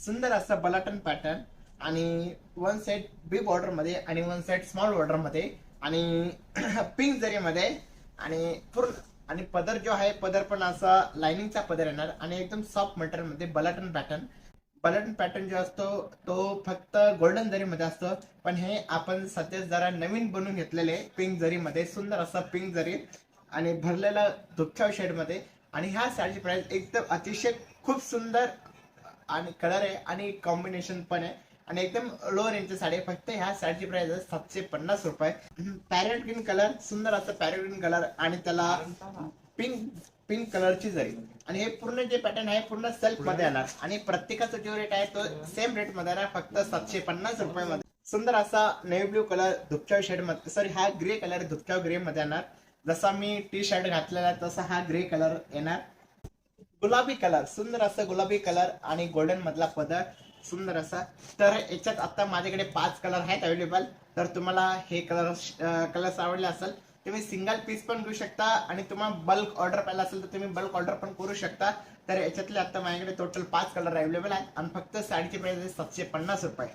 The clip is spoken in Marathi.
सुंदर असा बलाटन पॅटर्न आणि वन साइड बिग बॉर्डर मध्ये आणि वन साइड स्मॉल बॉर्डर मध्ये आणि पिंक जरी मध्ये आणि पूर्ण आणि पदर जो आहे पदर पण असा लाइनिंगचा पदर येणार आणि एकदम सॉफ्ट मटेरियल मध्ये बलाटन पॅटर्न जो असतो तो फक्त गोल्डन जरी मध्ये असतो, पण हे आपण सध्या जरा नवीन बनवून घेतलेले पिंक जरी मध्ये सुंदर असा पिंक जरी आणि भरलेला दुपछाव शेड मध्ये. आणि ह्या साडीची प्राइस एकदम अतिशय खूप सुंदर आणि कलर आहे आणि कॉम्बिनेशन पण आहे आणि एकदम लो रेंजची साडी आहे. फक्त ह्या साडीची प्राइस आहे 750 रुपये. पॅरेट ग्रीन कलर, सुंदर असं पॅरेट ग्रीन कलर आणि त्याला पिंक पिंक कलरची जरी आणि हे पूर्ण जे पॅटर्न आहे पूर्ण सेल्फ मध्ये येणार आणि प्रत्येकाचा जो रेट आहे तो सेम रेट मध्ये येणार, फक्त 750 रुपये मध्ये. सुंदर असा नेव्ही ब्ल्यू कलर दुपचाव शेड मध्ये, सॉरी हा ग्रे कलर दुपचाव ग्रे मध्ये येणार. जसा मी टी शर्ट घातलेला आहे तसा हा ग्रे कलर येणार. गुलाबी कलर, सुंदर असा गुलाबी कलर आणि गोल्डन मधला पदर सुंदर असा. तर याच्यात आता माझ्याकडे 5 कलर आहेत अवेलेबल. तर तुम्हाला हे कलर्स आवडले असेल तुम्ही सिंगल पीस पण घेऊ शकता आणि तुम्हाला बल्क ऑर्डर पाहिजे असेल तर तुम्ही बल्क ऑर्डर पण करू शकता. तर याच्यातले आता माझ्याकडे टोटल 5 कलर अवेलेबल आहेत आणि फक्त साडीची प्राइस आहे 750 रुपये.